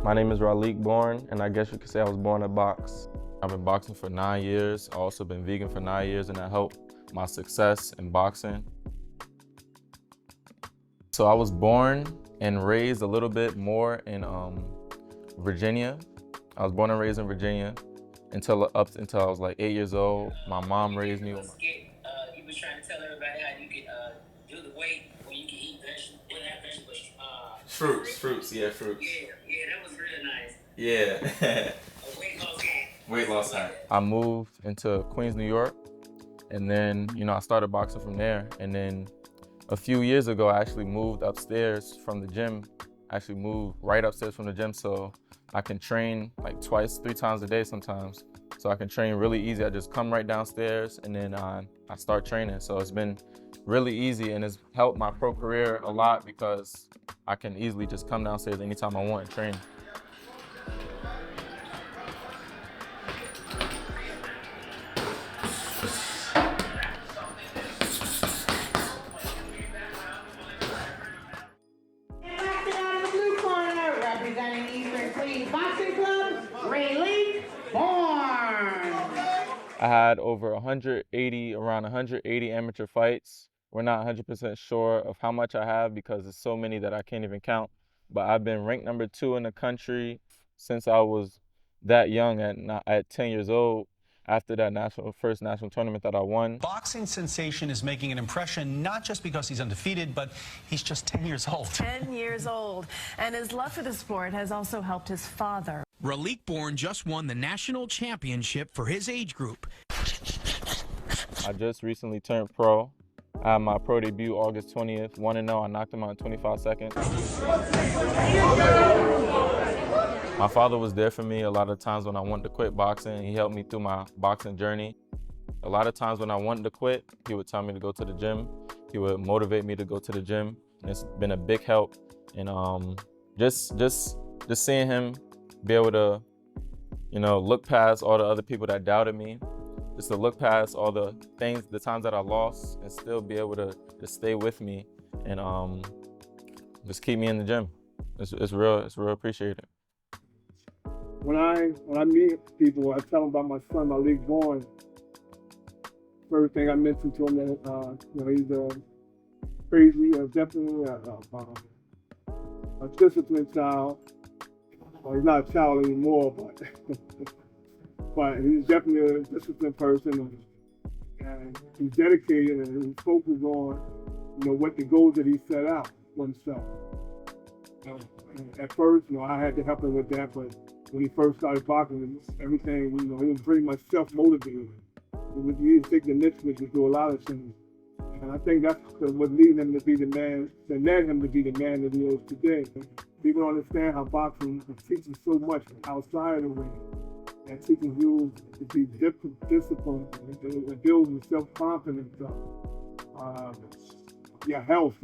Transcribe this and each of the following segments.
My name is Raleek Born, and I guess you could say I was born to box. I've been boxing for 9 years. I've also been vegan for 9 years, and that helped my success in boxing. So I was born and raised a little bit more in Virginia. I was born and raised in Virginia until I was like 8 years old. My mom raised me. You was trying to tell everybody how you could do the weight where you can eat vegetables. Fruits, yeah, fruits. Yeah, that was really nice. Yeah. Weight loss hack. I moved into Queens, New York, and then, I started boxing from there. And then a few years ago, I actually moved upstairs from the gym. I actually moved right upstairs from the gym so I can train like 2-3 times a day sometimes. So I can train really easy. I just come right downstairs and then I start training. So it's been really easy and it's helped my pro career a lot because I can easily just come downstairs anytime I want and train. Raleek Born. I had over around 180 amateur fights. We're not 100% sure of how much I have because there's so many that I can't even count. But I've been ranked number 2 in the country since I was that young at 10 years old. After that first national tournament that I won. Boxing sensation is making an impression not just because he's undefeated, but he's just 10 years old. 10 years old. And his love for the sport has also helped his father. Raleek Born just won the national championship for his age group. I just recently turned pro. I had my pro debut August 20th, 1-0. I knocked him out in 25 seconds. My father was there for me a lot of times when I wanted to quit boxing. He helped me through my boxing journey. A lot of times when I wanted to quit, he would tell me to go to the gym. He would motivate me to go to the gym. And it's been a big help. And just seeing him be able to, look past all the other people that doubted me, just to look past all the times that I lost and still be able to just stay with me and just keep me in the gym. It's real appreciated. When I meet people, I tell them about my son, Raleek Born. First thing I mention to him that he's a crazy, definitely a disciplined child. Well, he's not a child anymore, but he's definitely a disciplined person, and he's dedicated and he's focused on, what the goals that he set out for himself. At first, I had to help him with that, but when he first started boxing, everything, he was pretty much self-motivated. He was taking the initiative to do a lot of things. And I think that's what led him to be the man that he is today. People don't understand how boxing teaches so much outside of the ring. And teaching you to be disciplined and building self-confidence, your health.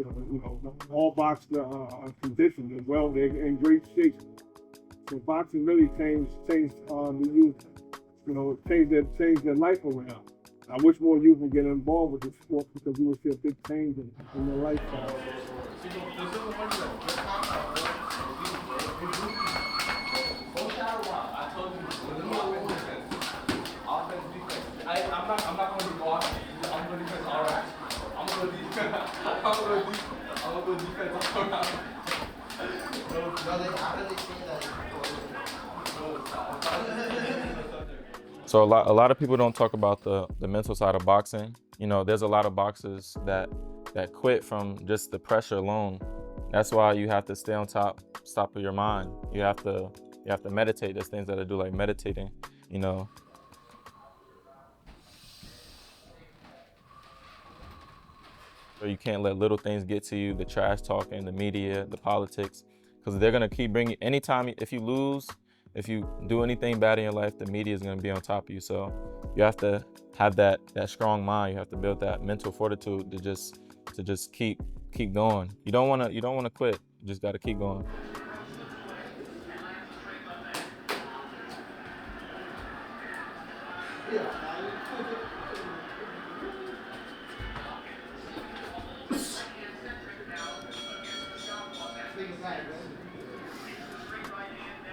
All boxers are conditioned as well. They're in great shape. So boxing really changed the youth. Changed their life around. I wish more youth would get involved with this sport because you would see a big change in their lifestyle. I'm not going to go off. I'm going to defense all right. I'm going to defense. I'm going to go defense all right. So a lot of people don't talk about the mental side of boxing. There's a lot of boxers that quit from just the pressure alone. That's why you have to stay on top of your mind. You have to meditate. There's things that I do like meditating, So you can't let little things get to you, the trash talking, the media, the politics, because they're gonna keep bringing, if you lose, if you do anything bad in your life, the media is gonna be on top of you. So you have to have that strong mind. You have to build that mental fortitude to just keep going. You don't wanna quit. You just gotta keep going.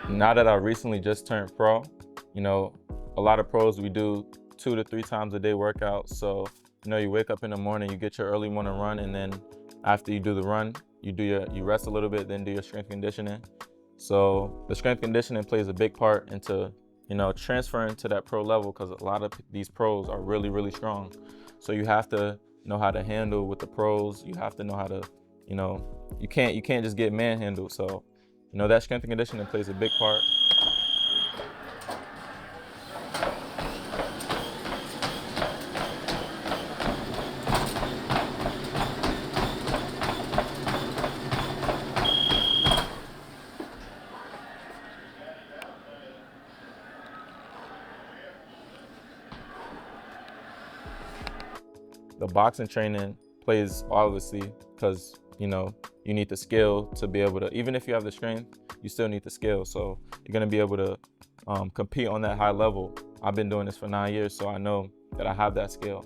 Now that I recently just turned pro, you know, a lot of pros, we do 2 to 3 times a day workouts. So, you know, you wake up in the morning, you get your early morning run, and then after you do the run, you rest a little bit, then do your strength conditioning. So the strength conditioning plays a big part into, you know, transferring to that pro level, because a lot of these pros are really, really strong. So you have to know how to handle with the pros. You have to know how to, you know, you can't just get manhandled. So, you know, that strength and conditioning plays a big part. The boxing training plays obviously because, you know, you need the skill to be able to, even if you have the strength, you still need the skill. So you're gonna be able to compete on that high level. I've been doing this for 9 years, so I know that I have that skill.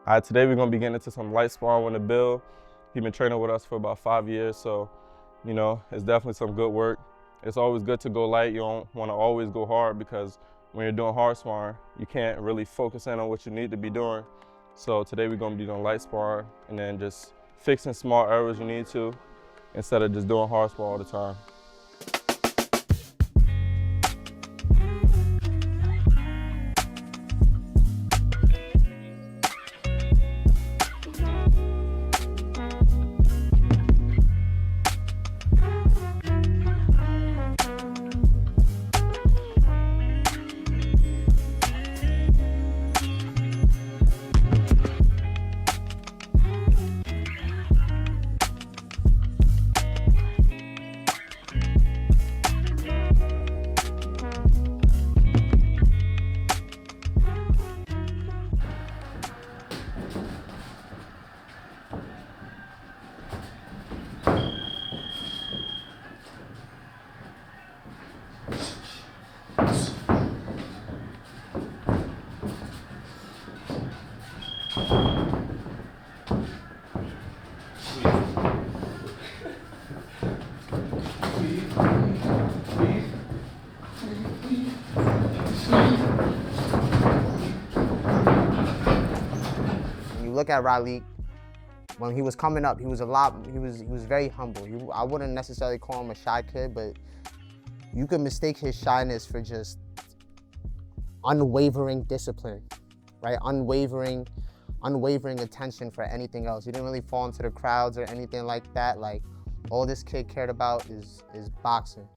All right, today we're gonna be getting into some light sparring with Bill. He's been training with us for about 5 years, so, you know, it's definitely some good work. It's always good to go light. You don't wanna always go hard, because when you're doing hard sparring, you can't really focus in on what you need to be doing. So today we're gonna be doing light sparring and then just fixing small errors you need to, instead of just doing hard spar all the time. Look at Raleek. When he was coming up, he was very humble. I wouldn't necessarily call him a shy kid, but you could mistake his shyness for just unwavering discipline, right? Unwavering attention for anything else. He didn't really fall into the crowds or anything like that. Like, all this kid cared about is boxing.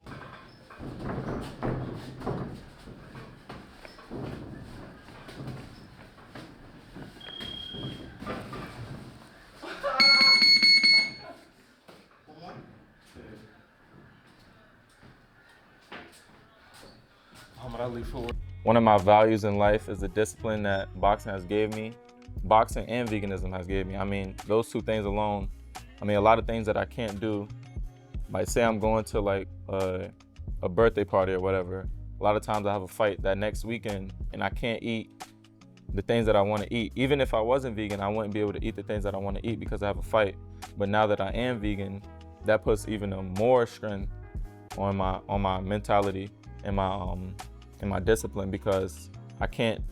One of my values in life is the discipline that boxing has gave me. Boxing and veganism has gave me. I mean, those two things alone, I mean, a lot of things that I can't do, like say I'm going to like a birthday party or whatever. A lot of times I have a fight that next weekend and I can't eat the things that I want to eat. Even if I wasn't vegan, I wouldn't be able to eat the things that I want to eat because I have a fight. But now that I am vegan, that puts even more strength on my mentality and my discipline, because I can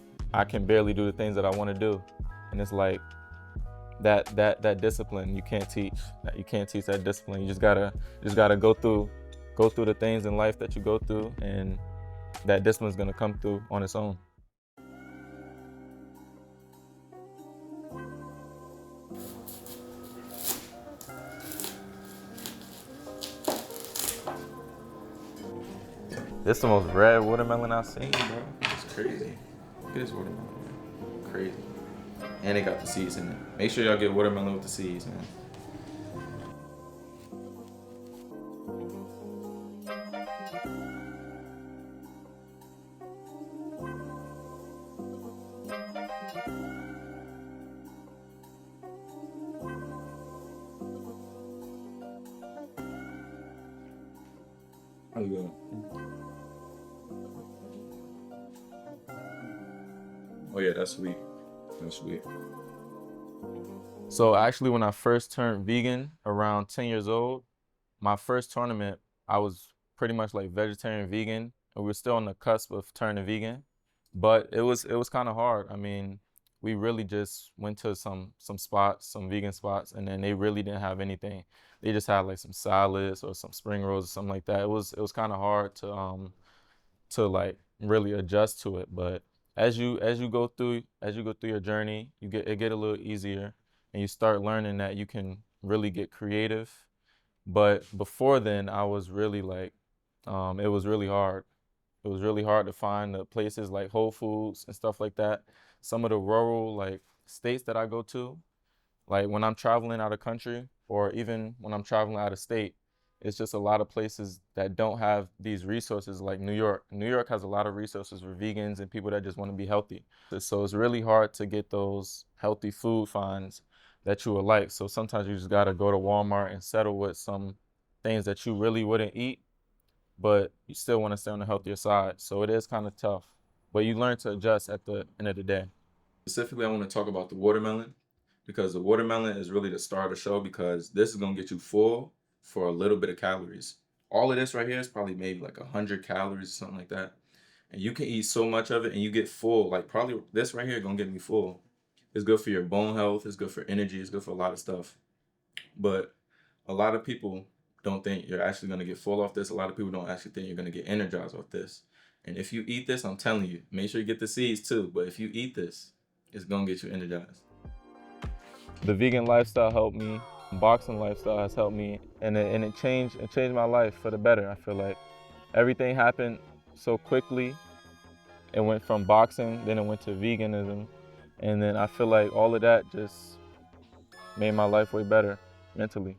barely do the things that I want to do. And it's like that discipline you can't teach. You can't teach that discipline. You just gotta go through the things in life that you go through, and that discipline is gonna come through on its own. This is the most red watermelon I've seen, bro. It's crazy. Look at this watermelon, man. Crazy. And it got the seeds in it. Make sure y'all get watermelon with the seeds, man. That's good. Oh yeah, that's sweet. That's sweet. So actually, when I first turned vegan around 10 years old, my first tournament, I was pretty much like vegetarian vegan, and we were still on the cusp of turning vegan. But it was kind of hard. I mean, we really just went to some spots, some vegan spots, and then they really didn't have anything. They just had like some salads or some spring rolls or something like that. It was kind of hard to like really adjust to it. But as you go through your journey, it get a little easier, and you start learning that you can really get creative. But before then, I was really like, it was really hard. It was really hard to find the places like Whole Foods and stuff like that. Some of the rural like states that I go to, like when I'm traveling out of country or even when I'm traveling out of state, it's just a lot of places that don't have these resources like New York. New York has a lot of resources for vegans and people that just want to be healthy. So it's really hard to get those healthy food finds that you would like. So sometimes you just gotta go to Walmart and settle with some things that you really wouldn't eat, but you still want to stay on the healthier side. So it is kind of tough, but you learn to adjust at the end of the day. Specifically, I want to talk about the watermelon, because the watermelon is really the star of the show, because this is going to get you full for a little bit of calories. All of this right here is probably maybe like 100 calories or something like that. And you can eat so much of it and you get full. Like probably this right here going to get me full. It's good for your bone health. It's good for energy. It's good for a lot of stuff. But a lot of people don't think you're actually going to get full off this. A lot of people don't actually think you're going to get energized off this. And if you eat this, I'm telling you, make sure you get the seeds too. But if you eat this, it's going to get you energized. The vegan lifestyle helped me. Boxing lifestyle has helped me. And it changed my life for the better. I feel like everything happened so quickly. It went from boxing, then it went to veganism. And then I feel like all of that just made my life way better mentally.